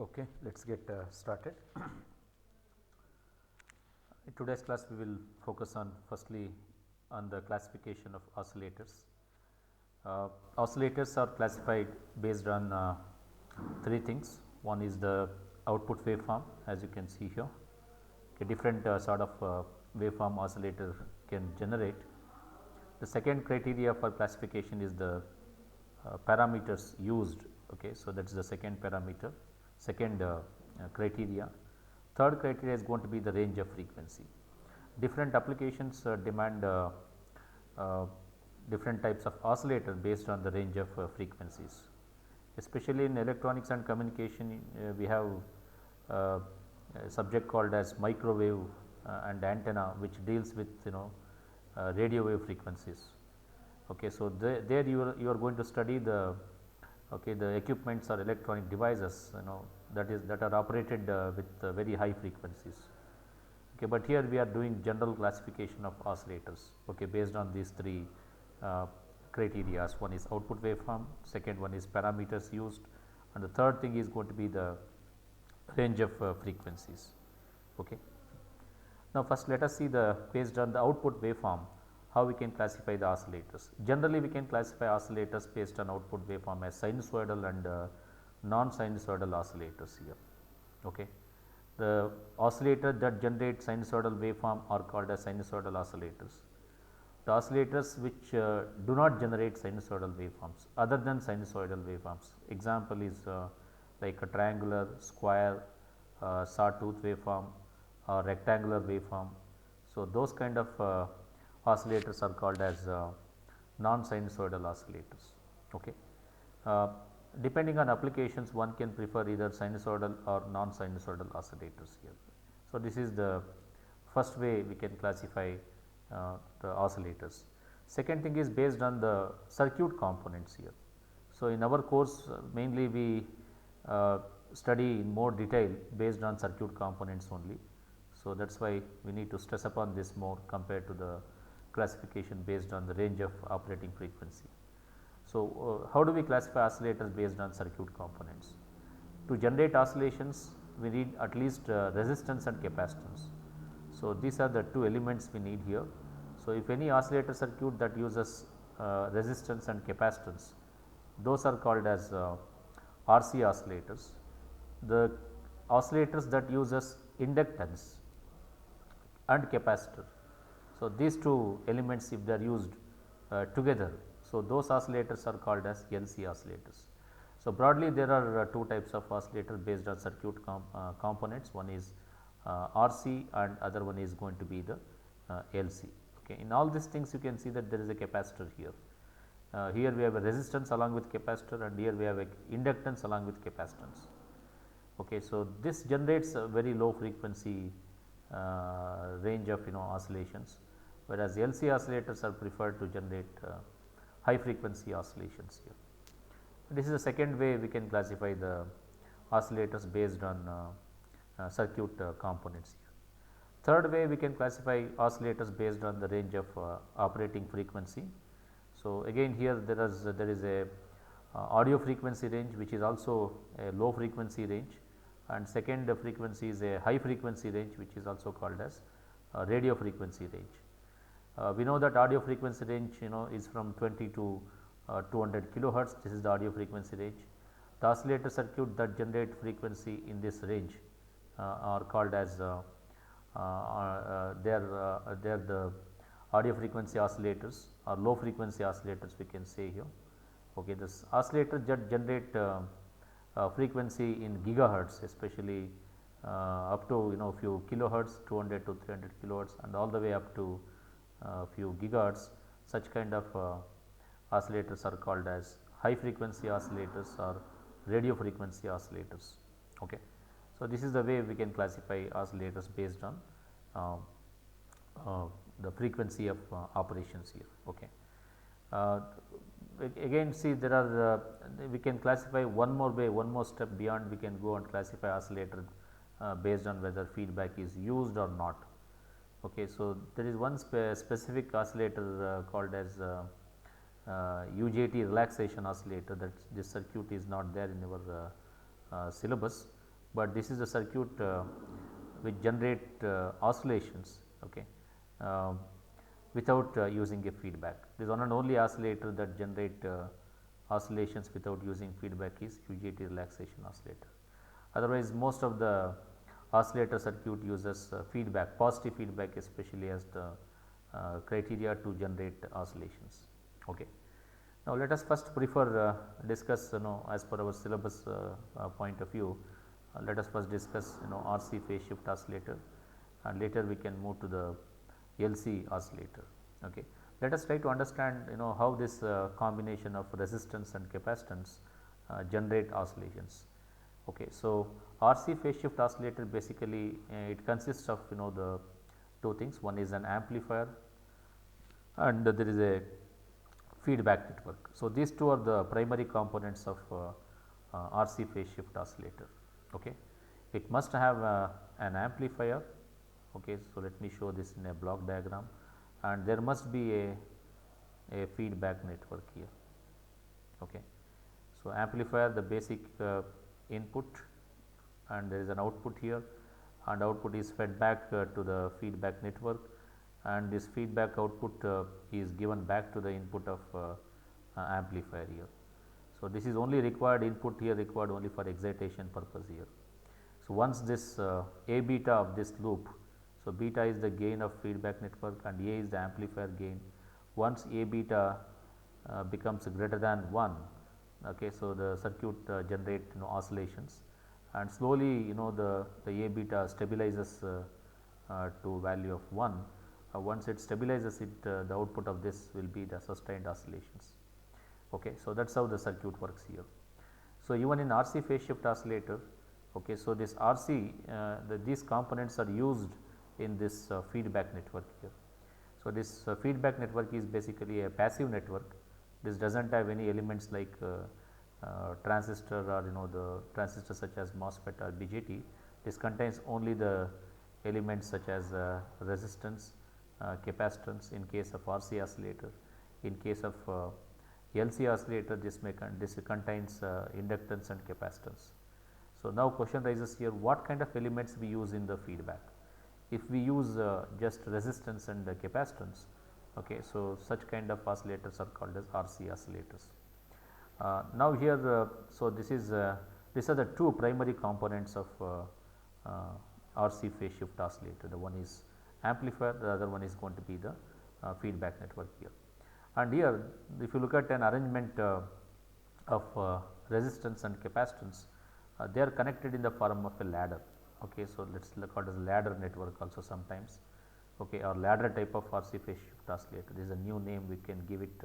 Okay, let us get started. In today's class we will focus on firstly on the classification of oscillators. Oscillators are classified based on three things. One is the output waveform, as you can see here. A different sort of waveform oscillator can generate. The second criteria for classification is the parameters used. Okay, so that is the second parameter, second criteria. Third criteria is going to be the range of frequency. Different applications demand different types of oscillator based on the range of frequencies. Especially in electronics and communication, we have a subject called as microwave and antenna, which deals with radio wave frequencies. Okay, so there you are going to study the equipments or electronic devices that are operated with very high frequencies. Okay, but here we are doing general classification of oscillators, okay, based on these three criteria. One is output waveform, second one is parameters used, and the third thing is going to be the range of frequencies. Okay. Now, first let us see the based on the output waveform how we can classify the oscillators. Generally, we can classify oscillators based on output waveform as sinusoidal and non-sinusoidal oscillators here. Okay. The oscillators that generate sinusoidal waveform are called as sinusoidal oscillators. The oscillators which do not generate sinusoidal waveforms other than sinusoidal waveforms, example is like a triangular, square, sawtooth waveform or rectangular waveform. So, those kind of oscillators are called as non-sinusoidal oscillators. Okay. Depending on applications, one can prefer either sinusoidal or non-sinusoidal oscillators here. So, this is the first way we can classify the oscillators. Second thing is based on the circuit components here. So, in our course mainly we study in more detail based on circuit components only. So, that is why we need to stress upon this more compared to the classification based on the range of operating frequency. So, how do we classify oscillators based on circuit components? To generate oscillations, we need at least resistance and capacitance. So, these are the two elements we need here. So, if any oscillator circuit that uses resistance and capacitance, those are called as RC oscillators. The oscillators that uses inductance and capacitor. So, these two elements if they are used together, so those oscillators are called as LC oscillators. So, broadly there are two types of oscillators based on circuit components, one is RC and other one is going to be the LC. Okay. In all these things you can see that there is a capacitor here. Here we have a resistance along with capacitor and here we have a inductance along with capacitance. Okay. So, this generates a very low frequency range of oscillations, whereas LC oscillators are preferred to generate high frequency oscillations here. This is the second way we can classify the oscillators based on circuit components here. Third way we can classify oscillators based on the range of operating frequency. So, again here there is a audio frequency range which is also a low frequency range, and second frequency is a high frequency range which is also called as radio frequency range. We know that audio frequency range is from 20 to 200 kilohertz. This is the audio frequency range. The oscillator circuit that generate frequency in this range are called as they are the audio frequency oscillators or low frequency oscillators we can say here. Okay, this oscillator that generate frequency in gigahertz, especially up to few kilohertz, 200 to 300 kilohertz and all the way up to few gigahertz. Such kind of oscillators are called as high frequency oscillators or radio frequency oscillators. Okay. So, this is the way we can classify oscillators based on the frequency of operations here. Okay. Again see there are we can classify one more way, one more step beyond, we can go and classify oscillator based on whether feedback is used or not. Okay. So, there is one specific oscillator called as UJT relaxation oscillator, that this circuit is not there in our syllabus. but this is the circuit which generate oscillations, okay, uh, without using a feedback. This one and only oscillator that generate oscillations without using feedback is UJT relaxation oscillator. Otherwise, most of the oscillator circuit uses feedback, positive feedback especially as the criteria to generate oscillations. Okay. Now, let us first discuss as per our syllabus point of view, let us first discuss RC phase shift oscillator, and later we can move to the LC oscillator. Okay. Let us try to understand how this combination of resistance and capacitance generate oscillations. Okay. So, RC phase shift oscillator basically it consists of the two things, one is an amplifier and there is a feedback network. So, these two are the primary components of RC phase shift oscillator. Okay. It must have an amplifier. Okay. So, let me show this in a block diagram, and there must be a feedback network here. Okay. So, amplifier, the basic input, and there is an output here, and output is fed back to the feedback network, and this feedback output is given back to the input of amplifier here. So, this is only required input here, required only for excitation purpose here. So, once this A beta of this loop, so beta is the gain of feedback network and A is the amplifier gain. Once A beta becomes greater than 1, okay, so the circuit generate oscillations, and slowly the A beta stabilizes to value of 1. Once it stabilizes it, the output of this will be the sustained oscillations. Okay. So, that is how the circuit works here. So, even in RC phase shift oscillator, okay, so this RC these components are used in this feedback network here. So, this feedback network is basically a passive network. This does not have any elements like transistor or the transistors such as MOSFET or BJT. This contains only the elements such as resistance, capacitance in case of RC oscillator. In case of LC oscillator, this contains inductance and capacitance. So, now question rises here, what kind of elements we use in the feedback? If we use just resistance and capacitance, okay, so such kind of oscillators are called as RC oscillators. Now, here so this is these are the two primary components of RC phase shift oscillator. The one is amplifier, the other one is going to be the feedback network here. And here if you look at an arrangement of resistance and capacitance, they are connected in the form of a ladder. Okay. So, let us look at as ladder network also sometimes, okay, or ladder type of RC phase shift oscillator. This is a new name we can give it,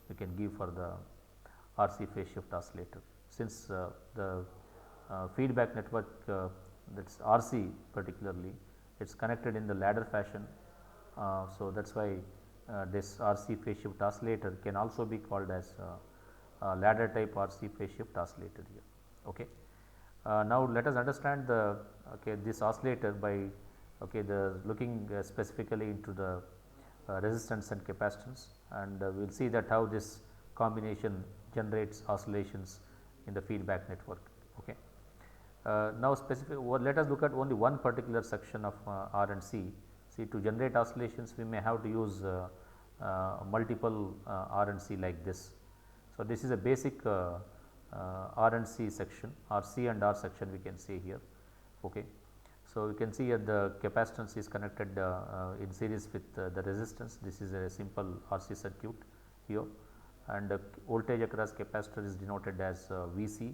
we can give for the RC phase shift oscillator. Since the feedback network that is RC particularly, it is connected in the ladder fashion. So, that is why this RC phase shift oscillator can also be called as ladder type RC phase shift oscillator here. Okay. Now, let us understand the this oscillator by the looking specifically into the resistance and capacitance, and we will see that how this combination generates oscillations in the feedback network. Okay. Now, let us look at only one particular section of R and C. See, to generate oscillations we may have to use multiple R and C like this. So, this is a basic R and C section, or C and R section we can see here. Okay. So, you can see here the capacitance is connected in series with the resistance. This is a simple RC circuit here, and voltage across capacitor is denoted as Vc,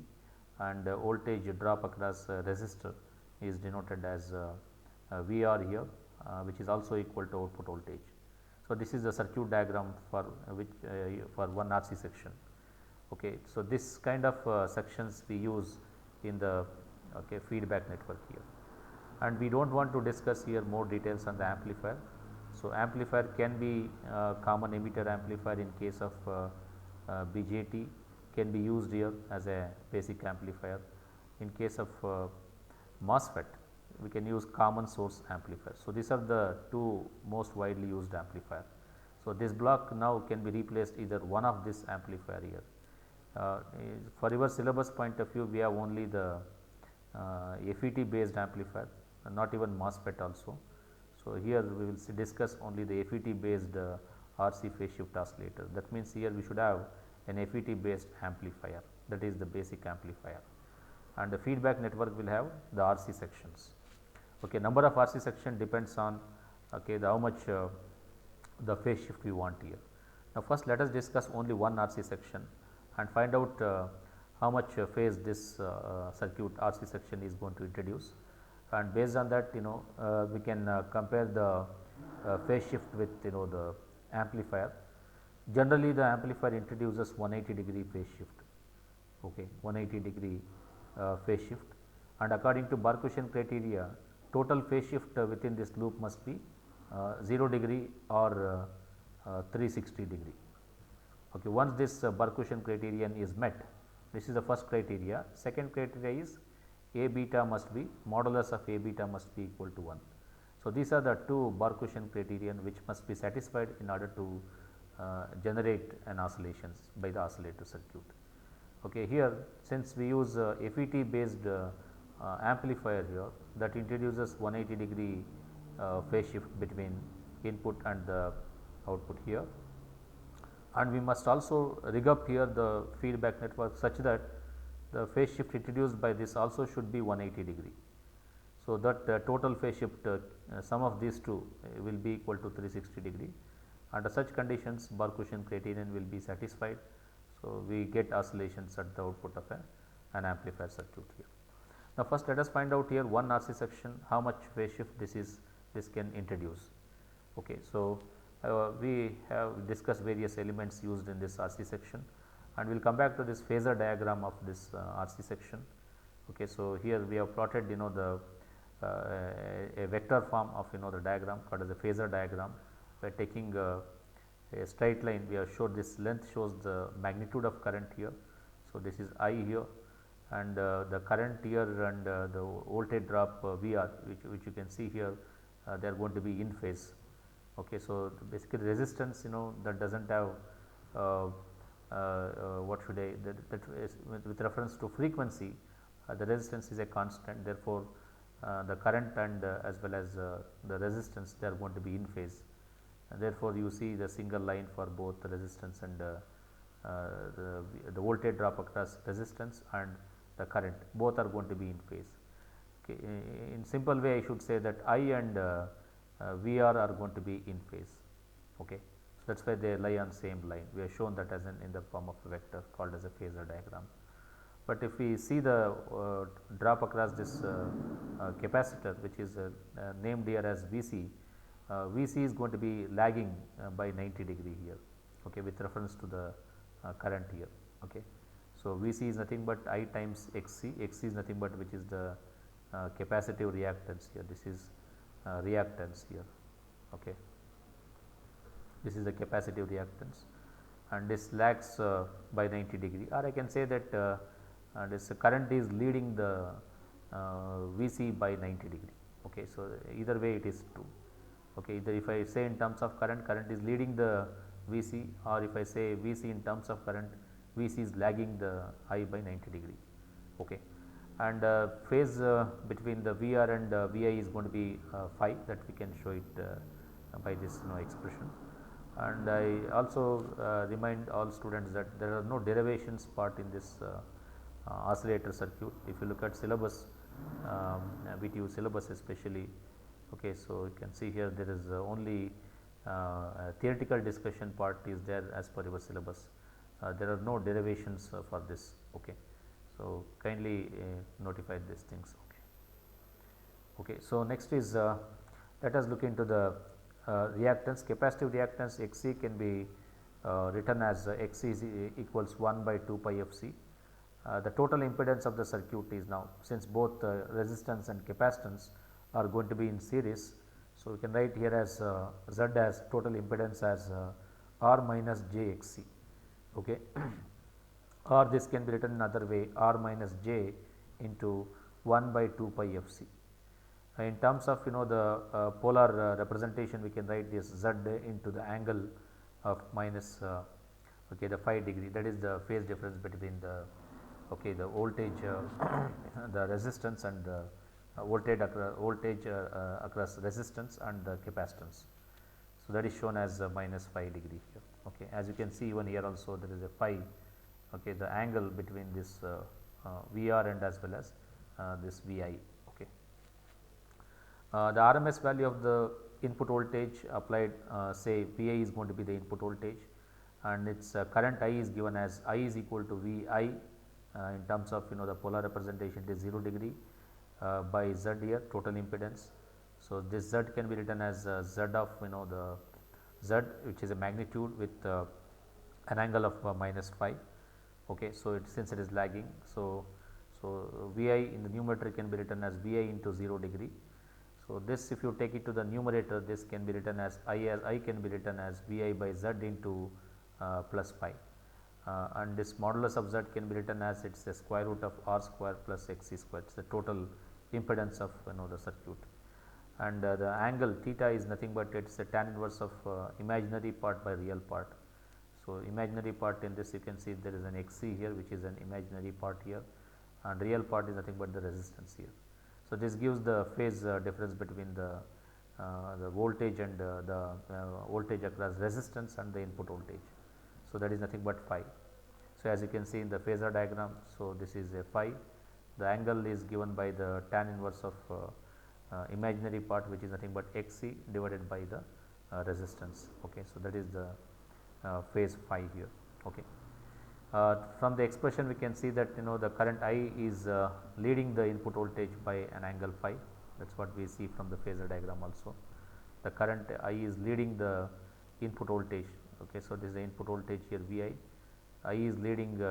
and voltage drop across resistor is denoted as Vr here, which is also equal to output voltage. So, this is the circuit diagram for which for one RC section. Okay. So, this kind of sections we use in the feedback network here, and we do not want to discuss here more details on the amplifier. So, amplifier can be common emitter amplifier in case of BJT, can be used here as a basic amplifier. In case of MOSFET, we can use common source amplifier. So, these are the two most widely used amplifier. So, this block now can be replaced either one of this amplifier here. For your syllabus point of view, we have only the FET based amplifier, not even MOSFET also. So, here we will discuss only the FET based RC phase shift oscillator. That means, here we should have an FET based amplifier, that is the basic amplifier, and the feedback network will have the RC sections. Okay, number of RC section depends on how much the phase shift we want here. Now, first let us discuss only one RC section and find out how much phase this circuit RC section is going to introduce, and based on that we can compare the phase shift with the amplifier. Generally, the amplifier introduces 180-degree phase shift, 180-degree phase shift, and according to Barkhausen criteria, total phase shift within this loop must be 0 degree or 360 degree. Okay, once this Barkhausen criterion is met, this is the first criteria. Second criteria is A beta must be, modulus of A beta must be equal to 1. So, these are the two Barkhausen criterion which must be satisfied in order to generate an oscillations by the oscillator circuit. Okay, here since we use FET based amplifier here, that introduces 180-degree phase shift between input and the output here, and we must also rig up here the feedback network such that the phase shift introduced by this also should be 180-degree. So, that total phase shift sum of these two will be equal to 360-degree. Under such conditions, Barkhausen criterion will be satisfied. So, we get oscillations at the output of an amplifier circuit here. Now, first let us find out here one RC section how much phase shift this can introduce. Okay, so, we have discussed various elements used in this RC section, and we will come back to this phasor diagram of this RC section. Okay, so, here we have plotted the a vector form of the diagram called as a phasor diagram. By taking a straight line, we have showed this length shows the magnitude of current here. So, this is I here, and the current here and the voltage drop VR which you can see here, they are going to be in phase. Okay, so, basically resistance that does not have what should I that is with reference to frequency, the resistance is a constant. Therefore, the current and as well as the resistance, they are going to be in phase, and therefore, you see the single line for both the resistance and the voltage drop across resistance and the current, both are going to be in phase. Okay. In simple way, I should say that I and VR are going to be in phase. Okay. So, that is why they lie on same line. We have shown that as in the form of a vector called as a phasor diagram. But if we see the drop across this capacitor, which is named here as VC, VC is going to be lagging by 90-degree here, okay, with reference to the current here. Okay. So, VC is nothing but I times XC, XC is nothing but which is the capacitive reactance here, this is reactance here. Okay. This is the capacitive reactance, and this lags by 90-degree, or I can say that this current is leading the VC by 90-degree. Okay. So, either way it is true. Okay. Either if I say in terms of current, current is leading the VC, or if I say VC in terms of current, VC is lagging the I by 90-degree. Okay. And phase between the VR and VI is going to be phi, that we can show it by this expression. And I also remind all students that there are no derivations part in this oscillator circuit. If you look at syllabus, VTU syllabus especially, okay, so you can see here there is only a theoretical discussion part is there as per your syllabus. There are no derivations for this. Okay. So, kindly notify these things. Okay. Okay. So, next is let us look into the reactance. Capacitive reactance Xc can be written as Xc is equals 1 by 2 pi f c. The total impedance of the circuit is now, since both resistance and capacitance are going to be in series. So, we can write here as Z as total impedance as R minus j Xc. Okay. Or this can be written another way, R minus j into 1 by 2 pi f c. In terms of the polar representation, we can write this Z into the angle of minus okay, the phi degree, that is the phase difference between the okay, the voltage, the resistance and the voltage across resistance and the capacitance. So, that is shown as minus phi degree here. Okay. As you can see, even here also there is a phi, okay, the angle between this VR and as well as this VI. Okay. The RMS value of the input voltage applied, say VI is going to be the input voltage, and its current I is given as I is equal to VI in terms of the polar representation, it is 0 degree by Z here, total impedance. So, this Z can be written as Z of the Z, which is a magnitude with an angle of minus phi. Okay. So, since it is lagging, so VI in the numerator can be written as VI into 0 degree. So, this if you take it to the numerator, this can be written as I can be written as VI by Z into plus phi, and this modulus of Z can be written as it is the square root of R square plus Xc square, it is the total impedance of the circuit. And the angle theta is nothing but it is a tan inverse of imaginary part by real part. So, imaginary part in this you can see there is an Xc here, which is an imaginary part here, and real part is nothing but the resistance here. So, this gives the phase difference between the voltage and the voltage across resistance and the input voltage. So, that is nothing but phi. So, as you can see in the phasor diagram, so this is a phi, the angle is given by the tan inverse of imaginary part, which is nothing but Xc divided by the resistance. Okay. So, that is the phase phi here. Okay. From the expression we can see that the current I is leading the input voltage by an angle phi, that is what we see from the phasor diagram also. The current I is leading the input voltage. Okay. So, this is the input voltage here Vi, I is leading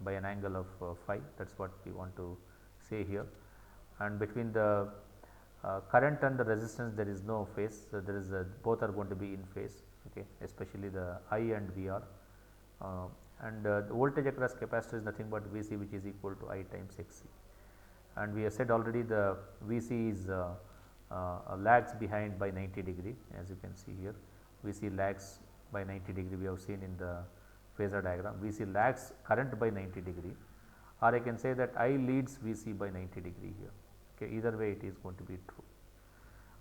by an angle of phi, that is what we want to say here, and between the current and the resistance there is no phase. So, there is both are going to be in phase, okay, especially the I and VR. And the voltage across capacitor is nothing but Vc, which is equal to I times Xc, and we have said already the Vc is lags behind by 90 degree, as you can see here. Vc lags by 90 degree, we have seen in the phasor diagram. Vc lags current by 90 degree, or I can say that I leads Vc by 90 degree here. Okay, either way it is going to be true.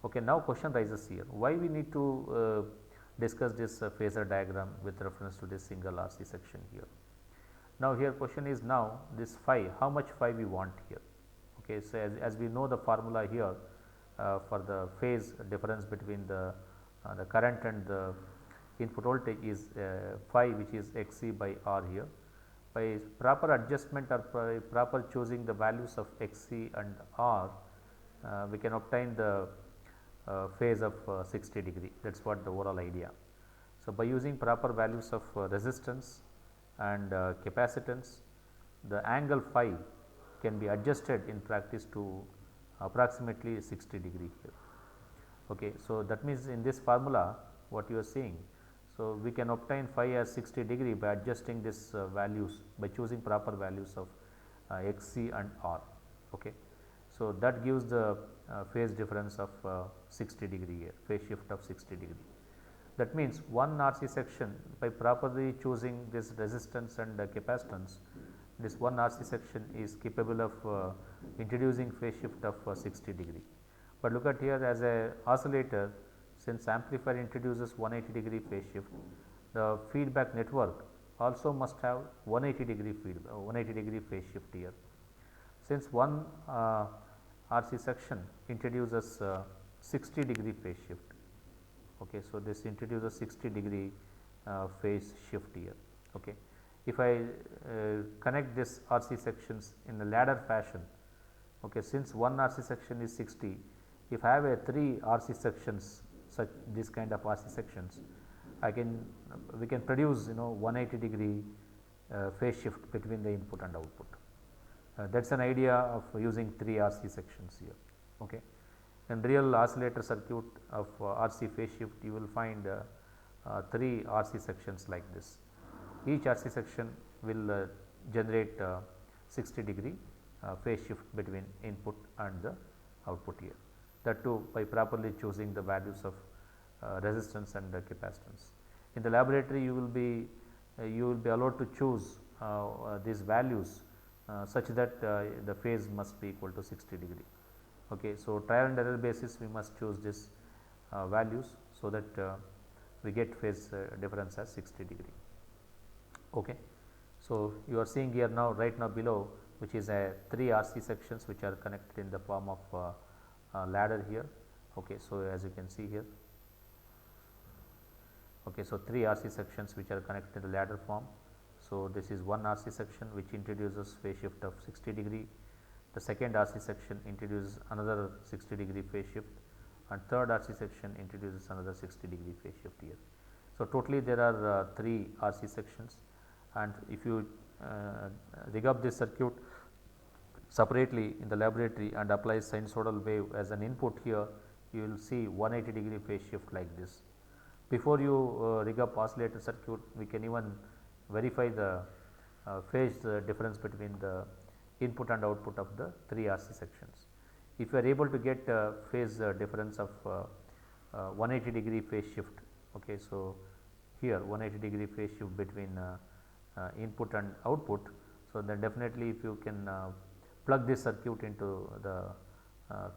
Okay, now question rises here, why we need to discuss this phasor diagram with reference to this single RC section here. Now, here question is, now this phi, how much phi we want here. Okay, so as we know the formula here for the phase difference between the current and the input voltage is phi, which is Xc by R here. By proper adjustment or by proper choosing the values of Xc and R, we can obtain the phase of 60 degree, that is what the overall idea. So, by using proper values of resistance and capacitance, the angle phi can be adjusted in practice to approximately 60 degree here. Okay. So, that means in this formula what you are seeing, so we can obtain phi as 60 degree by adjusting this values, by choosing proper values of Xc and R. Okay. So, that gives the phase difference of 60 degree here, phase shift of 60 degree. That means one RC section, by properly choosing this resistance and capacitance, this one RC section is capable of introducing phase shift of 60 degree. But look at here, as a oscillator, since amplifier introduces 180 degree phase shift, the feedback network also must have 180 degree 180 degree phase shift here. Since one RC section introduces 60 degree phase shift. Okay. So, this introduces 60 degree phase shift here. Okay. If I connect this RC sections in a ladder fashion, okay, since one RC section is 60, if I have a 3 RC sections, such this kind of RC sections, we can produce 180 degree phase shift between the input and output. That is an idea of using 3 RC sections here. Okay. In real oscillator circuit of RC phase shift, you will find 3 RC sections like this. Each RC section will generate 60 degree phase shift between input and the output here. That too by properly choosing the values of resistance and capacitance. In the laboratory, you will be allowed to choose these values such that the phase must be equal to 60 degree. Okay. So, trial and error basis we must choose this values, so that we get phase difference as 60 degree. Okay. So, you are seeing here now right now below, which is a 3 RC sections which are connected in the form of ladder here. Okay. So, as you can see here. Okay. So, 3 RC sections which are connected in the ladder form. So, this is one RC section which introduces phase shift of 60 degree. The second RC section introduces another 60 degree phase shift, and third RC section introduces another 60 degree phase shift here. So, totally there are 3 RC sections, and if you rig up this circuit separately in the laboratory and apply sinusoidal wave as an input here, you will see 180 degree phase shift like this. Before you rig up oscillator circuit, we can even verify the phase difference between the input and output of the 3 RC sections. If you are able to get phase difference of 180 degree phase shift, okay, so here 180 degree phase shift between input and output. So, then definitely if you can plug this circuit into the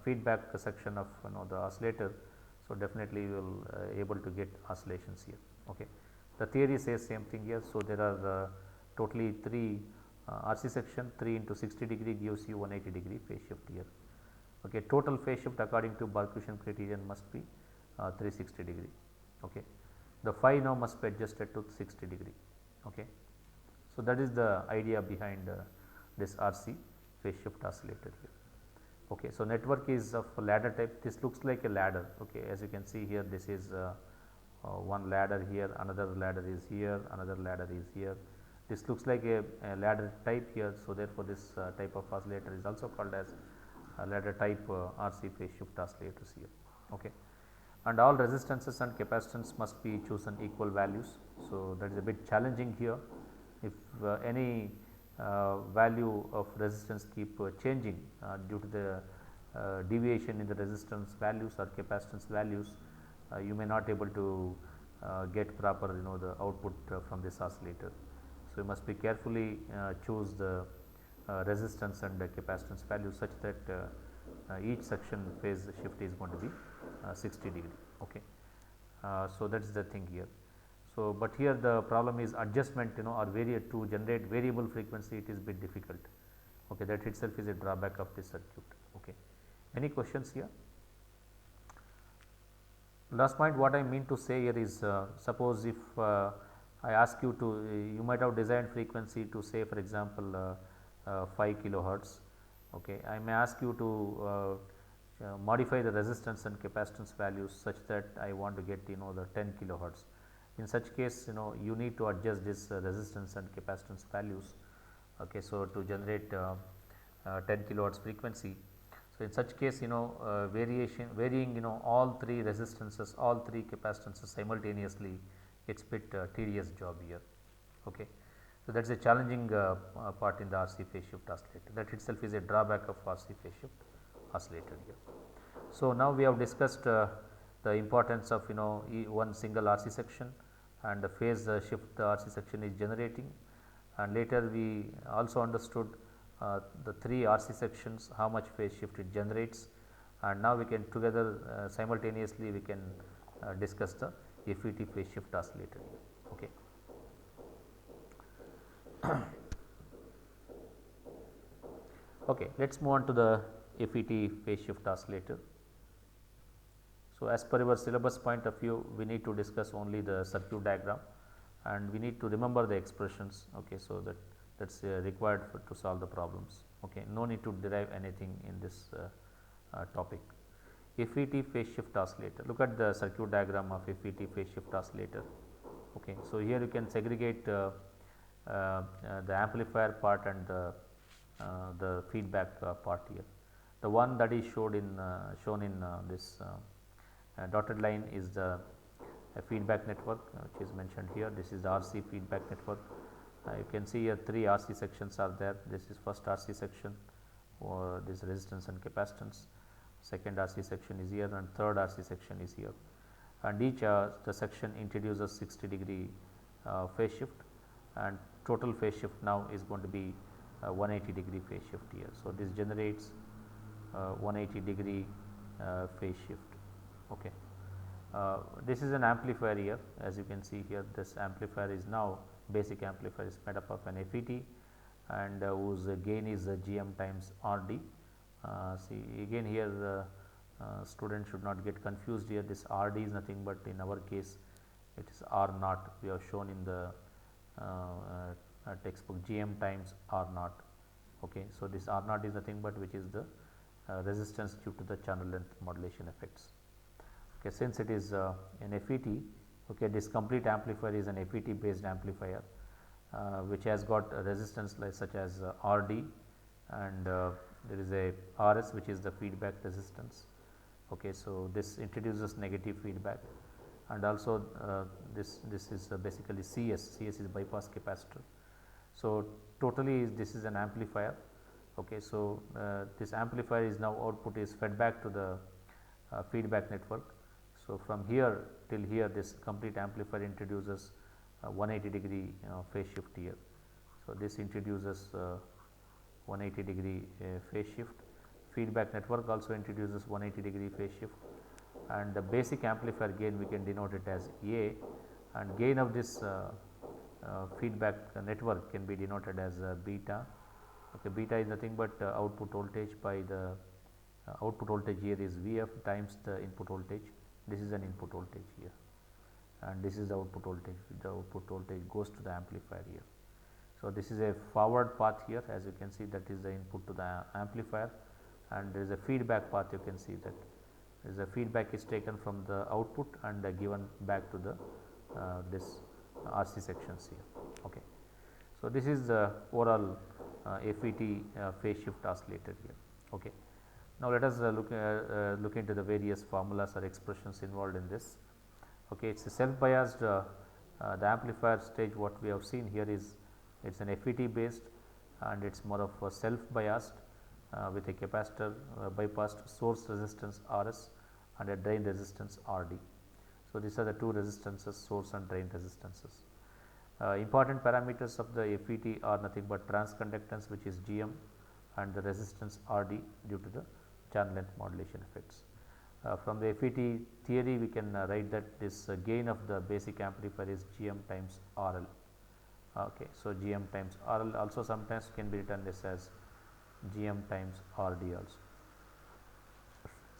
feedback section of the oscillator, so definitely you will able to get oscillations here. Okay. The theory says same thing here. So, there are totally 3 RC section, 3 into 60 degree gives you 180 degree phase shift here. Okay. Total phase shift according to Barkhausen criterion must be 360 degree. Okay. The phi now must be adjusted to 60 degree. Okay. So, that is the idea behind this RC phase shift oscillator here. Okay. So, network is of ladder type. This looks like a ladder. Okay. As you can see here, this is one ladder here, another ladder is here, another ladder is here. This looks like a ladder type here. So, therefore, this type of oscillator is also called as ladder type RC phase shift oscillators here. Okay. And all resistances and capacitance must be chosen equal values. So, that is a bit challenging here. If any value of resistance keep changing due to the deviation in the resistance values or capacitance values, you may not able to get proper the output from this oscillator. So, you must be carefully choose the resistance and the capacitance value such that each section phase shift is going to be 60 degree. Okay. So, that is the thing here. So, but here the problem is adjustment or to generate variable frequency, it is bit difficult. Okay. That itself is a drawback of this circuit. Okay. Any questions here? Last point what I mean to say here is suppose if I ask you to you might have designed frequency to say for example 5 kilohertz. Okay. I may ask you to modify the resistance and capacitance values such that I want to get the 10 kilohertz. In such case you need to adjust this resistance and capacitance values. Okay. So, to generate 10 kilohertz frequency. So, in such case varying all 3 resistances, all 3 capacitances simultaneously, it is bit tedious job here. Okay. So, that is a challenging part in the RC phase shift oscillator, that itself is a drawback of RC phase shift oscillator here. So, now we have discussed the importance of one single RC section and the phase shift the RC section is generating, and later we also understood the 3 RC sections, how much phase shift it generates, and now we can together simultaneously we can discuss the FET phase shift oscillator. Okay. Okay, let us move on to the FET phase shift oscillator. So, as per your syllabus point of view, we need to discuss only the circuit diagram and we need to remember the expressions. Okay, so that is required to solve the problems. Okay, no need to derive anything in this topic. FET phase shift oscillator. Look at the circuit diagram of FET phase shift oscillator. Okay, so here you can segregate the amplifier part and the feedback part here. The one that is shown in this dotted line is the feedback network which is mentioned here. This is the RC feedback network. You can see here 3 RC sections are there. This is first RC section or this resistance and capacitance, second RC section is here and third RC section is here, and each the section introduces 60 degree phase shift, and total phase shift now is going to be 180 degree phase shift here. So, this generates 180 degree phase shift. Okay. This is an amplifier here, as you can see here. This amplifier is now basic amplifier is made up of an FET and whose gain is GM times RD. See again here student should not get confused here. This RD is nothing but in our case it is R naught, we have shown in the textbook GM times R naught. Okay. So, this R naught is nothing but which is the resistance due to the channel length modulation effects. Okay. Since it is an FET, okay, this complete amplifier is an FET based amplifier which has got a resistance like such as RD and there is a RS which is the feedback resistance. Okay. So, this introduces negative feedback and also this is basically CS is bypass capacitor. So, totally this is an amplifier. Okay. So, this amplifier is now output is fed back to the feedback network. So, from here till here this complete amplifier introduces 180 degree phase shift here. So, this introduces 180 degree phase shift. Feedback network also introduces 180 degree phase shift and the basic amplifier gain we can denote it as A and gain of this feedback network can be denoted as beta. Okay, beta is nothing but output voltage by the output voltage here is Vf times the input voltage. This is an input voltage here and this is the output voltage. The output voltage goes to the amplifier here. So, this is a forward path here, as you can see, that is the input to the amplifier and there is a feedback path. You can see that there is a feedback is taken from the output and given back to the this RC sections here. Okay. So, this is the overall FET phase shift oscillator here. Okay. Now, let us look into the various formulas or expressions involved in this. Okay, it is a self biased the amplifier stage what we have seen here is it is an FET based and it is more of a self biased with a capacitor bypassed source resistance RS and a drain resistance RD. So, these are the two resistances, source and drain resistances. Important parameters of the FET are nothing but transconductance which is GM and the resistance RD due to the channel length modulation effects. From the FET theory we can write that this gain of the basic amplifier is GM times RL. Okay. So, GM times RL also sometimes can be written this as GM times RD also.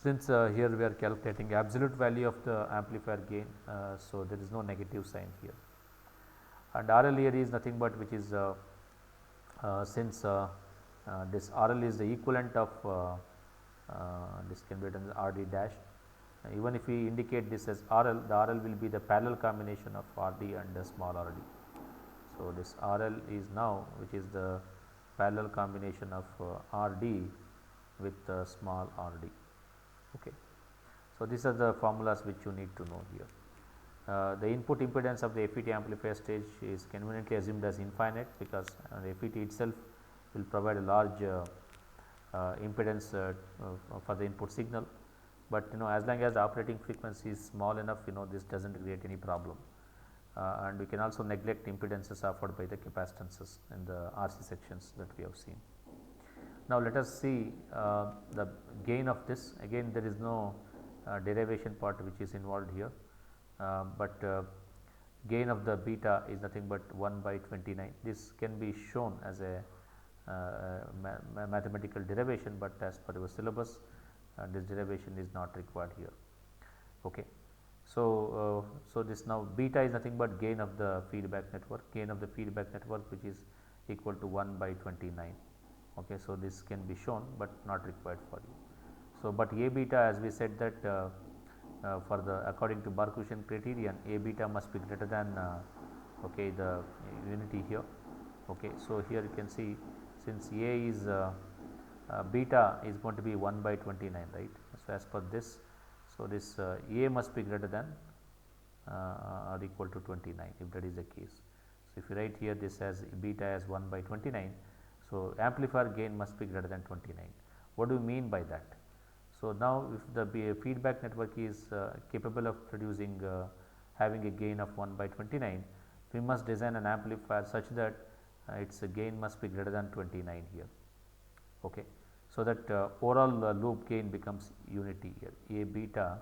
Since here we are calculating absolute value of the amplifier gain, so there is no negative sign here and RL here is nothing but which is since this RL is the equivalent of this can be written as RD dash. Even if we indicate this as RL, the RL will be the parallel combination of RD and the small RD. So, this RL is now which is the parallel combination of RD with small RD. Okay. So, these are the formulas which you need to know here. The input impedance of the FET amplifier stage is conveniently assumed as infinite because the FET itself will provide a large impedance for the input signal, but as long as the operating frequency is small enough this does not create any problem and we can also neglect impedances offered by the capacitances in the RC sections that we have seen. Now, let us see the gain of this. Again there is no derivation part which is involved here, but gain of the beta is nothing but 1 by 29. This can be shown as a mathematical derivation, but as per your syllabus this derivation is not required here. Okay. So, so this now beta is nothing but gain of the feedback network, which is equal to 1 by 29. Okay. So, this can be shown, but not required for you. So, but A beta, as we said that for the according to Barkhausen criterion, A beta must be greater than okay, the unity here. Okay. So, here you can see since A is beta is going to be 1 by 29, right. So, as per this, so this A must be greater than or equal to 29 if that is the case. So, if you write here this as beta as 1 by 29, so amplifier gain must be greater than 29. What do you mean by that? So, now if the feedback network is capable of producing having a gain of 1 by 29, we must design an amplifier such that its gain must be greater than 29 here. Okay. So, that overall loop gain becomes unity here, A beta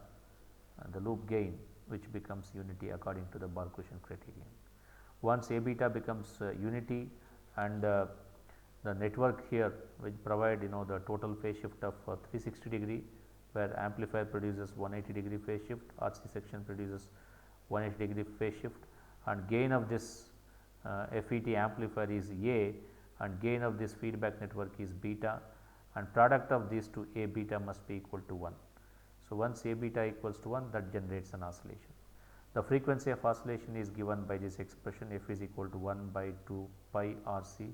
the loop gain which becomes unity according to the Bar-Coushain criterion. Once A beta becomes unity and the network here which provide the total phase shift of 360 degree, where amplifier produces 180 degree phase shift, RC section produces 180 degree phase shift, and gain of this FET amplifier is A and gain of this feedback network is beta, and product of these two A beta must be equal to 1. So, once A beta equals to 1, that generates an oscillation. The frequency of oscillation is given by this expression f is equal to 1 by 2 pi RC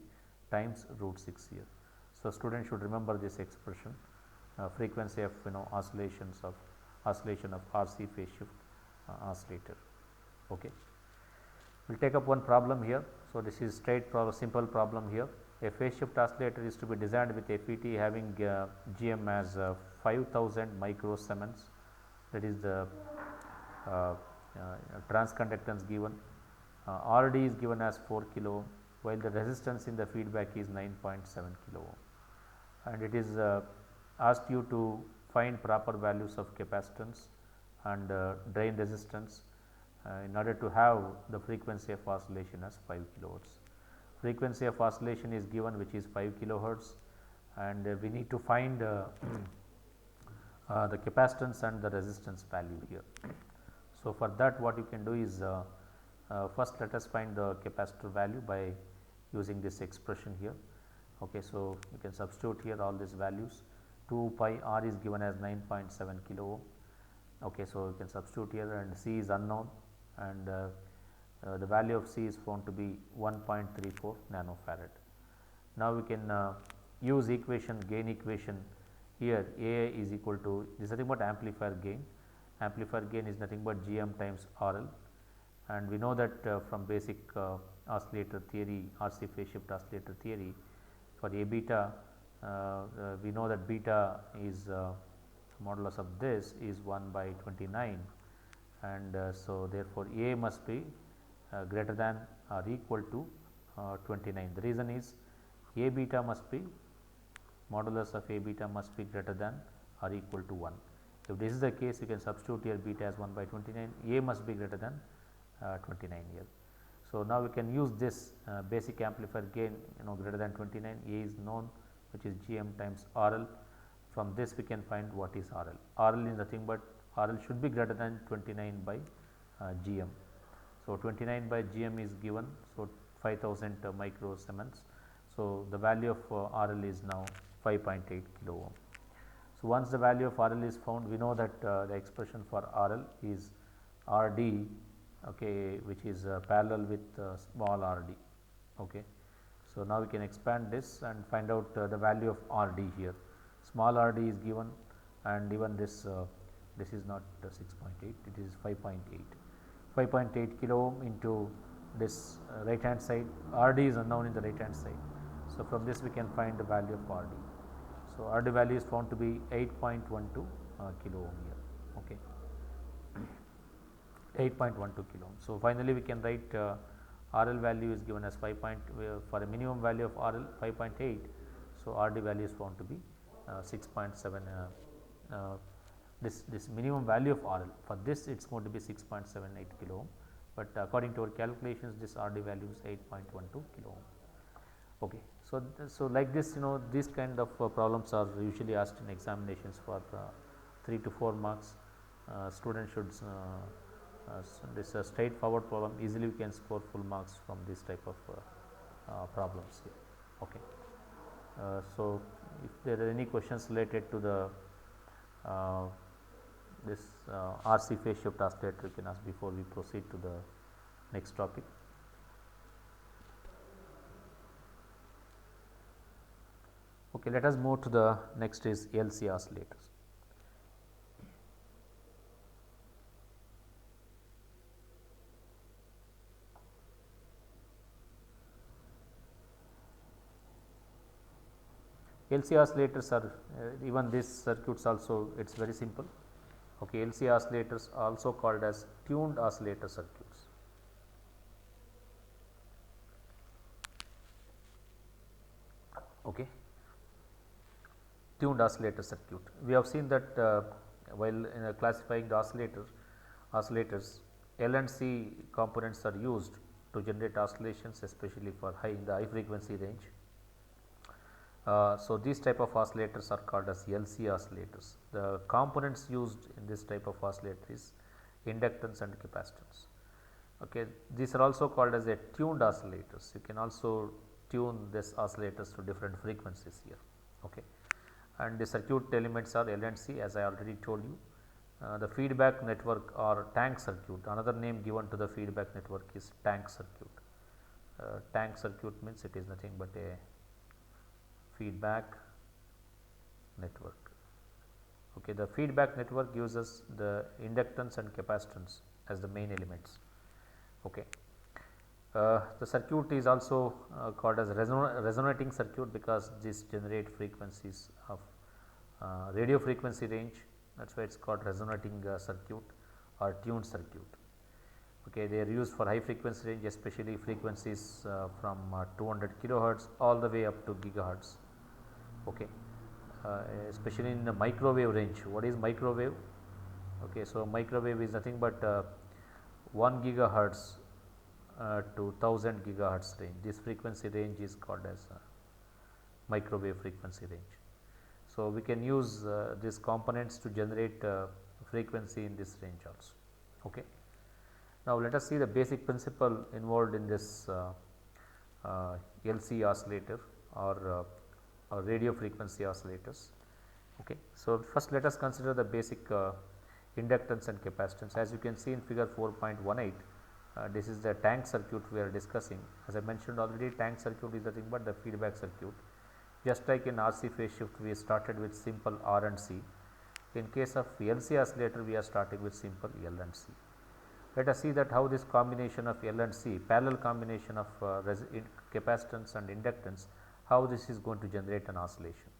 times root 6 here. So, student should remember this expression, frequency of oscillation of RC phase shift oscillator. Okay. We will take up one problem here. So, this is straight simple problem here. A phase shift oscillator is to be designed with FET having GM as 5000 microsiemens, that is the transconductance given. RD is given as 4 kilo ohm, while the resistance in the feedback is 9.7 kilo ohm, and it is asked you to find proper values of capacitance and drain resistance in order to have the frequency of oscillation as 5 kilohertz. Frequency of oscillation is given, which is 5 kilohertz, and we need to find the capacitance and the resistance value here. So, for that what you can do is first let us find the capacitor value by using this expression here. Okay, so, you can substitute here all these values. 2 pi r is given as 9.7 kilo ohm. Okay, so, you can substitute here, and C is unknown, and the value of C is found to be 1.34 nanofarad. Now, we can use gain equation here. A is equal to, this is nothing but amplifier gain. Amplifier gain is nothing but GM times RL, and we know that from basic oscillator theory, RC phase shift oscillator theory, for A beta we know that beta is modulus of this is 1 by 29, and so therefore, A must be greater than or equal to 29. The reason is A beta must be, modulus of A beta must be greater than or equal to 1. If this is the case, you can substitute here beta as 1 by 29, A must be greater than 29 here. So, now we can use this basic amplifier gain greater than 29, A is known, which is GM times RL. From this we can find what is RL. RL is nothing but, RL should be greater than 29 by GM. So, 29 by GM is given, so 5000 microsiemens. So, the value of RL is now 5.8 kilo ohm. So, once the value of RL is found, we know that the expression for RL is RD, okay, which is parallel with small rd. Okay. So, now we can expand this and find out the value of RD here. Small rd is given, and even this this is not 6.8, it is 5.8. 5.8 kilo ohm into this right hand side, RD is unknown in the right hand side. So, from this we can find the value of RD. So, RD value is found to be 8.12 kilo ohm here. Okay. 8.12 kilo ohm. So, finally, we can write RL value is given as 5. For a minimum value of RL 5.8. So, RD value is found to be 6.7. This minimum value of RL, for this it is going to be 6.78 kilo ohm, but according to our calculations this RD value is 8.12 kilo ohm. Okay. So, like this these kind of problems are usually asked in examinations for 3 to 4 marks. Student should this straightforward problem, easily we can score full marks from this type of problems here. Okay. So, if there are any questions related to the this RC phase shift oscillator, you can ask before we proceed to the next topic. Okay, let us move to the next is LC oscillators. LC oscillators are even these circuits also, it is very simple. Okay, LC oscillators are also called as tuned oscillator circuits. Okay. Tuned oscillator circuit. We have seen that while classifying the oscillators, L and C components are used to generate oscillations, especially for in the high frequency range. So, these type of oscillators are called as LC oscillators. The components used in this type of oscillator is inductance and capacitance. Okay. These are also called as a tuned oscillators. You can also tune this oscillators to different frequencies here. Okay. And the circuit elements are L and C, as I already told you. The feedback network or tank circuit, another name given to the feedback network is tank circuit. Tank circuit means it is nothing but a feedback network. Okay, the feedback network gives us the inductance and capacitance as the main elements. Okay. The circuit is also called as resonating circuit because this generate frequencies of radio frequency range, that is why it is called resonating circuit or tuned circuit. Okay, they are used for high frequency range, especially frequencies from 200 kilohertz all the way up to gigahertz. Okay. Especially in the microwave range. What is microwave? Okay, so microwave is nothing but 1 gigahertz to 1000 gigahertz range. This frequency range is called as microwave frequency range. So, we can use these components to generate frequency in this range also. Okay. Now, let us see the basic principle involved in this LC oscillator or radio frequency oscillators. Okay. So, first let us consider the basic inductance and capacitance. As you can see in figure 4.18, this is the tank circuit we are discussing. As I mentioned already, tank circuit is nothing but the feedback circuit. Just like in RC phase shift, we started with simple R and C. In case of LC oscillator, we are starting with simple L and C. Let us see that how this combination of L and C, parallel combination of capacitance and inductance, how this is going to generate an oscillation.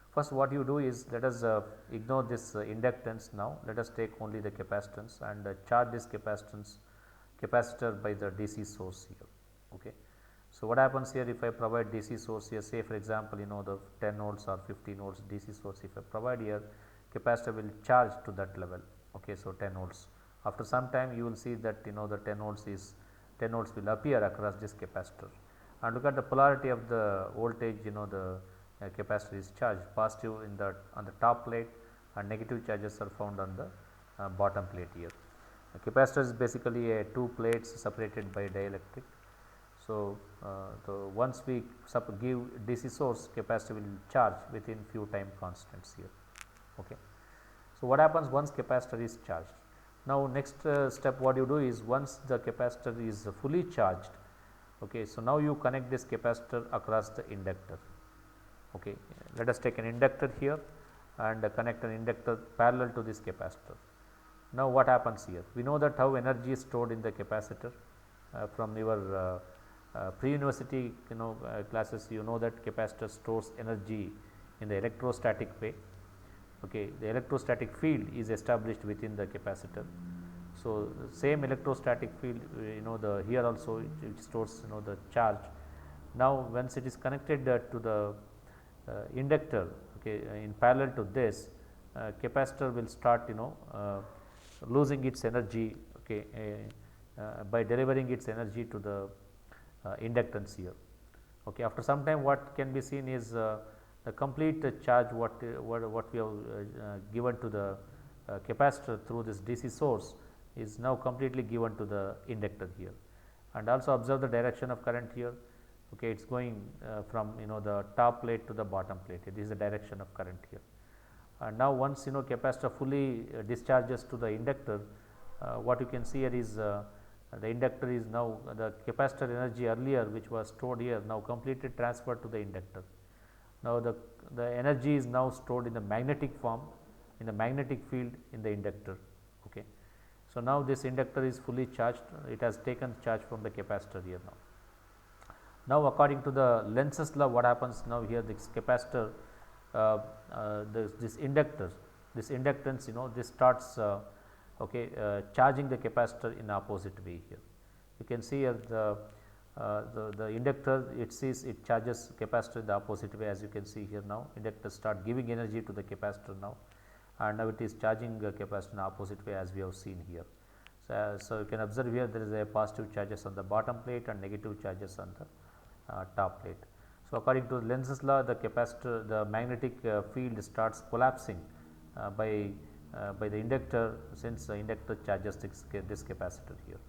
First, what you do is, let us ignore this inductance now, let us take only the capacitance and charge this capacitor by the DC source here. Okay. So, what happens here if I provide DC source here, say for example, the 10 volts or 15 volts DC source, if I provide here, capacitor will charge to that level. Okay. So, 10 volts. After some time you will see that the 10 volts will appear across this capacitor, and look at the polarity of the voltage, the capacitor is charged, positive on the top plate and negative charges are found on the bottom plate here. The capacitor is basically a two plates separated by dielectric. So, once we give DC source, capacitor will charge within few time constants here. Okay. So, what happens once capacitor is charged? Now, next step what you do is, once the capacitor is fully charged, okay, so now you connect this capacitor across the inductor. Okay. Let us take an inductor here and connect an inductor parallel to this capacitor. Now, what happens here? We know that how energy is stored in the capacitor from your pre-university classes. You know that capacitor stores energy in the electrostatic way. Okay. The electrostatic field is established within the capacitor. So, same electrostatic field here also it stores the charge. Now, once it is connected to the inductor, okay, in parallel to this, capacitor will start losing its energy, okay, by delivering its energy to the inductance here. Okay. After some time, what can be seen is the complete charge what we have given to the capacitor through this DC source is now completely given to the inductor here. And also observe the direction of current here. Okay, it is going from the top plate to the bottom plate. This is the direction of current here. And now, once capacitor fully discharges to the inductor, what you can see here is the inductor is now, the capacitor energy earlier which was stored here now completely transferred to the inductor. Now, the energy is now stored in the magnetic form, in the magnetic field in the inductor. Okay. So, now this inductor is fully charged, it has taken charge from the capacitor here now. Now, according to the Lenz's law, what happens now here, this capacitor, this inductance, this starts charging the capacitor in opposite way here. You can see here the inductor, it sees it charges capacitor in the opposite way, as you can see here. Now inductor start giving energy to the capacitor now, and now it is charging capacitor in the opposite way, as we have seen here. So you can observe here there is a positive charges on the bottom plate and negative charges on the top plate. So according to Lenz's law, the capacitor, the magnetic field starts collapsing by the inductor, since the inductor charges this capacitor here.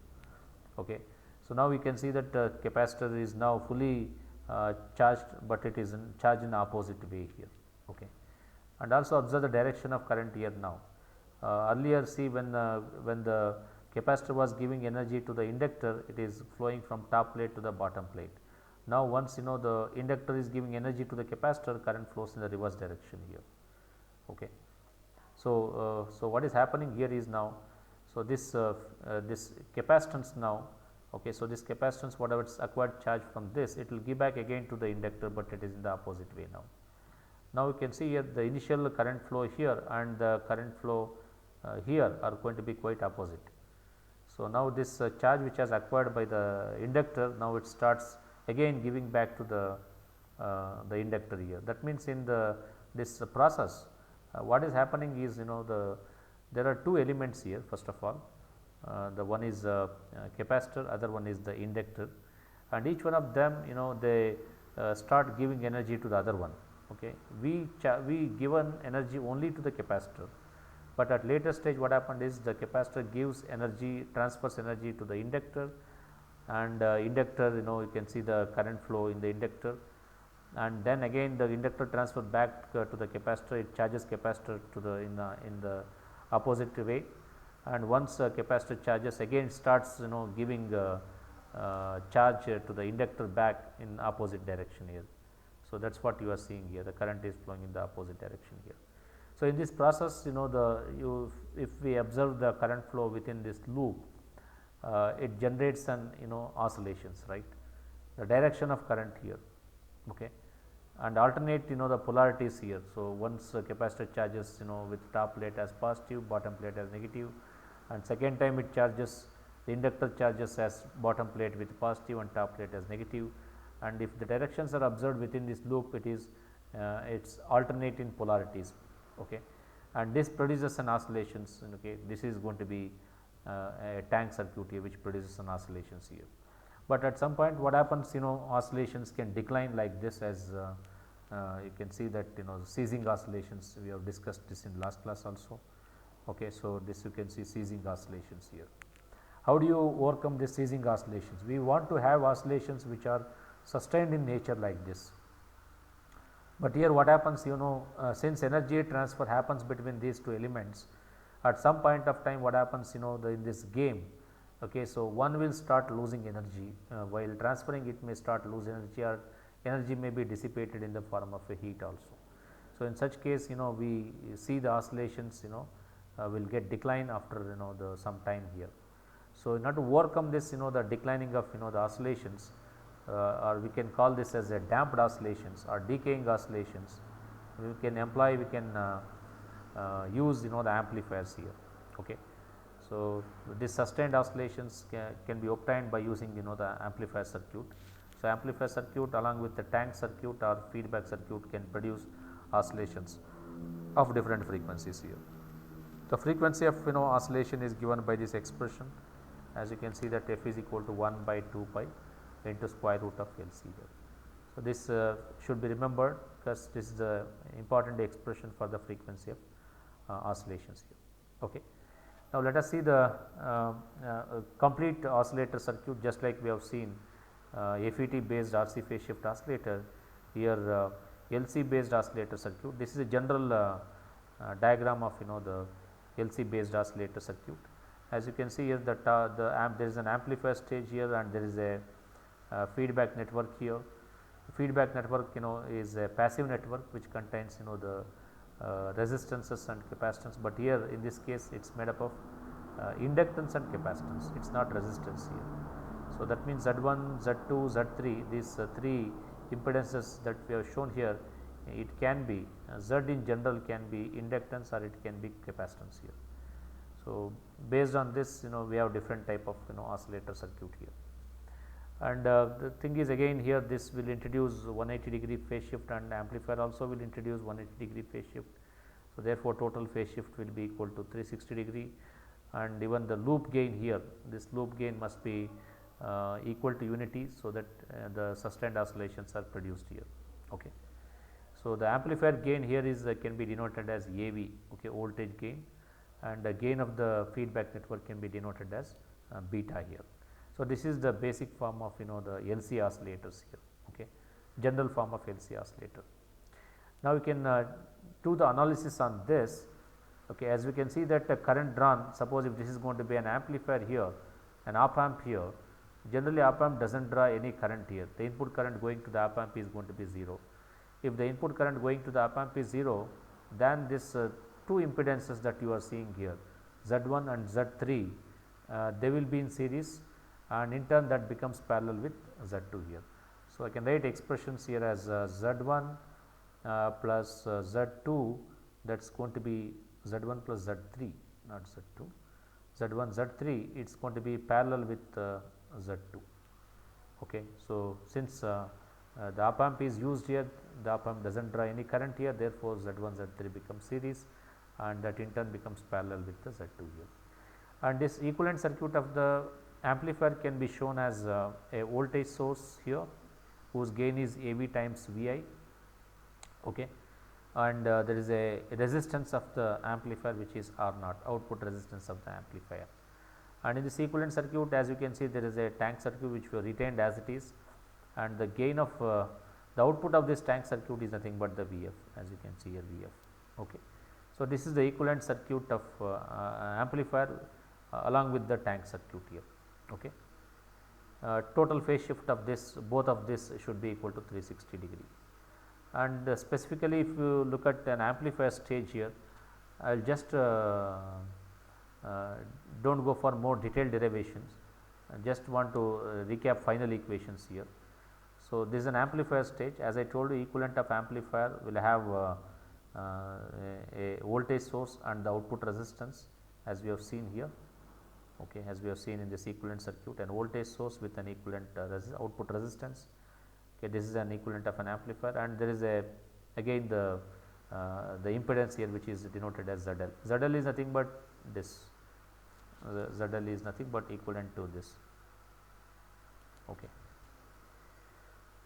Okay. So now we can see that capacitor is now fully charged, but it is charged in the opposite way here. Okay. And also observe the direction of current here now. Earlier, see, when the capacitor was giving energy to the inductor, it is flowing from top plate to the bottom plate. Now once the inductor is giving energy to the capacitor, current flows in the reverse direction here. Okay. So what is happening here is now, so this capacitance now, okay, so this capacitance, whatever its acquired charge from this, it will give back again to the inductor, but it is in the opposite way now. Now you can see here the initial current flow here and the current flow here are going to be quite opposite. So now this charge which has acquired by the inductor, now it starts again giving back to the inductor here. That means in this process, what is happening is, there are two elements here. First of all, the one is capacitor, other one is the inductor, and each one of them, they start giving energy to the other one. Okay, we given energy only to the capacitor, but at later stage what happened is the capacitor gives energy, transfers energy to the inductor, and inductor, you can see the current flow in the inductor, and then again the inductor transfer back to the capacitor, it charges capacitor to the in the opposite way, and once capacitor charges, again starts giving charge to the inductor back in opposite direction here. So that is what you are seeing here, the current is flowing in the opposite direction here. So in this process, if we observe the current flow within this loop, it generates an oscillations, right, the direction of current here. Okay. And alternate the polarities here. So once capacitor charges with top plate as positive, bottom plate as negative, and second time it charges, the inductor charges as bottom plate with positive and top plate as negative, and if the directions are observed within this loop, it is it's alternate in polarities. Okay. And this produces an oscillations. Okay. This is going to be a tank circuit here which produces an oscillations here. But at some point what happens, oscillations can decline like this, as you can see that ceasing oscillations, we have discussed this in last class also. Okay. So this you can see ceasing oscillations here. How do you overcome this ceasing oscillations? We want to have oscillations which are sustained in nature like this. But here what happens, since energy transfer happens between these two elements, at some point of time what happens, in this game. Okay, so one will start losing energy, while transferring it may start losing energy, or energy may be dissipated in the form of a heat also. So in such case, we see the oscillations will get decline after some time here. So in order to overcome this, the declining of the oscillations, or we can call this as a damped oscillations or decaying oscillations, we can use the amplifiers here. Okay. So this sustained oscillations can be obtained by using the amplifier circuit. So amplifier circuit along with the tank circuit or feedback circuit can produce oscillations of different frequencies here. The frequency of oscillation is given by this expression, as you can see that f is equal to 1 by 2 pi into square root of LC here. So this should be remembered, because this is the important expression for the frequency of oscillations here. Okay. Now let us see the complete oscillator circuit, just like we have seen FET based RC phase shift oscillator, here LC based oscillator circuit. This is a general diagram of the LC based oscillator circuit. As you can see here, that there is an amplifier stage here, and there is a feedback network here. Feedback network is a passive network which contains the resistances and capacitance, but here in this case it is made up of inductance and capacitance, it is not resistance here. So that means Z1, Z2, Z3, these three impedances that we have shown here, it can be Z in general can be inductance or it can be capacitance here. So based on this we have different type of oscillator circuit here. And the thing is, again here this will introduce 180-degree phase shift, and amplifier also will introduce 180-degree phase shift. So, therefore, total phase shift will be equal to 360-degree, and even the loop gain here, this loop gain must be equal to unity, so that the sustained oscillations are produced here. Okay. So, the amplifier gain here is can be denoted as AV, okay, voltage gain, and the gain of the feedback network can be denoted as beta here. So, this is the basic form of the LC oscillators here, okay, general form of LC oscillator. Now, we can do the analysis on this. Okay, as we can see that the current drawn, suppose if this is going to be an amplifier here, an op amp here, generally op amp does not draw any current here, the input current going to the op amp is going to be 0. If the input current going to the op amp is 0, then this two impedances that you are seeing here, Z1 and Z3, they will be in series, and in turn that becomes parallel with Z2 here. So, I can write expressions here as Z1 plus Z2, that is going to be Z1 plus Z3, not Z2, Z1 Z3, it is going to be parallel with Z2. Okay. So, since the op amp is used here, the op amp does not draw any current here, therefore, Z1 Z3 becomes series, and that in turn becomes parallel with the Z2 here. And this equivalent circuit of the amplifier can be shown as a voltage source here, whose gain is AV times Vi, okay, and there is a resistance of the amplifier which is R naught, output resistance of the amplifier. And in this equivalent circuit, as you can see, there is a tank circuit which we retained as it is, and the gain of the output of this tank circuit is nothing but the Vf, as you can see here, Vf. Okay. So, this is the equivalent circuit of amplifier along with the tank circuit here. Okay. Total phase shift of this, both of this should be equal to 360 degree. And specifically, if you look at an amplifier stage here, I will just do not go for more detailed derivations, I just want to recap final equations here. So, this is an amplifier stage. As I told you, equivalent of amplifier will have a voltage source and the output resistance, as we have seen here, okay, as we have seen in this equivalent circuit, and voltage source with an equivalent output resistance. Okay, this is an equivalent of an amplifier, and there is a again the impedance here, which is denoted as ZL. ZL is nothing but this, ZL is nothing but equivalent to this. Okay.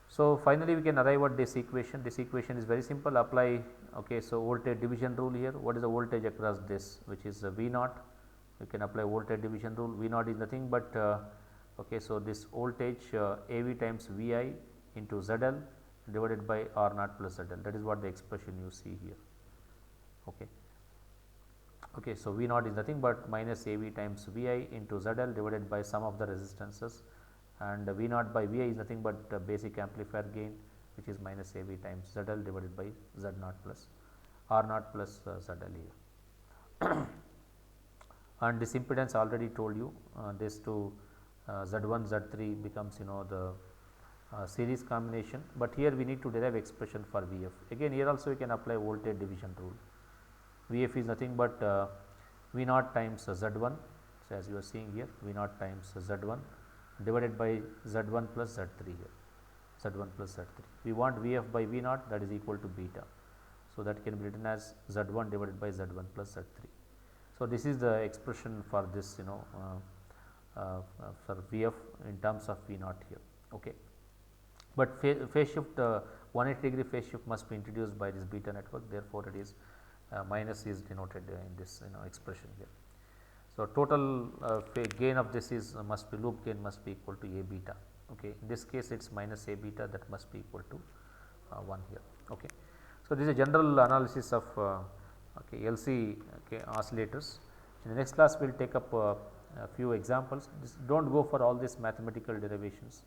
So, finally, we can arrive at this equation. This equation is very simple, apply, okay. So, voltage division rule here, what is the voltage across this, which is V naught, you can apply voltage division rule. V naught is nothing but okay. So, this voltage AV times Vi into ZL divided by R naught plus ZL, that is what the expression you see here. Okay. Okay. So, V naught is nothing but minus AV times Vi into ZL divided by sum of the resistances, and V naught by Vi is nothing but basic amplifier gain, which is minus AV times ZL divided by Z naught plus R naught plus ZL here. And this impedance already told you, this to Z1 Z3 becomes the series combination, but here we need to derive expression for Vf. Again, here also we can apply voltage division rule. Vf is nothing but V naught times Z1. So, as you are seeing here, V naught times Z1 divided by Z1 plus Z3 here, Z1 plus Z3. We want Vf by V naught, that is equal to beta. So, that can be written as Z1 divided by Z1 plus Z3. So, this is the expression for this for Vf in terms of V naught here. Okay. But phase shift 180 degree phase shift must be introduced by this beta network, therefore, it is minus is denoted in this expression here. So, total gain of this is must be loop gain must be equal to A beta. Okay. In this case, it is minus A beta, that must be equal to 1 here. Okay. So, this is a general analysis of okay, LC oscillators. In the next class, we will take up a few examples. Do not go for all these mathematical derivations,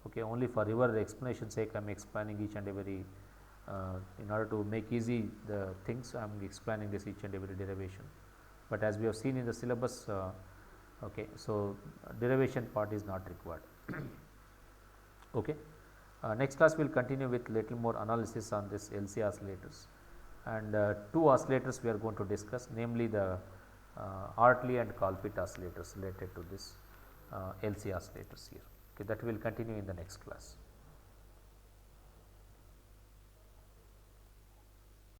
okay. Only for your explanation sake, I am explaining each and every in order to make easy the things, I am explaining this each and every derivation. But as we have seen in the syllabus, okay, so derivation part is not required. Okay. Next class we will continue with little more analysis on this LC oscillators, and two oscillators we are going to discuss, namely the Hartley and Colpite oscillators related to this LC oscillators here. Okay, that will continue in the next class.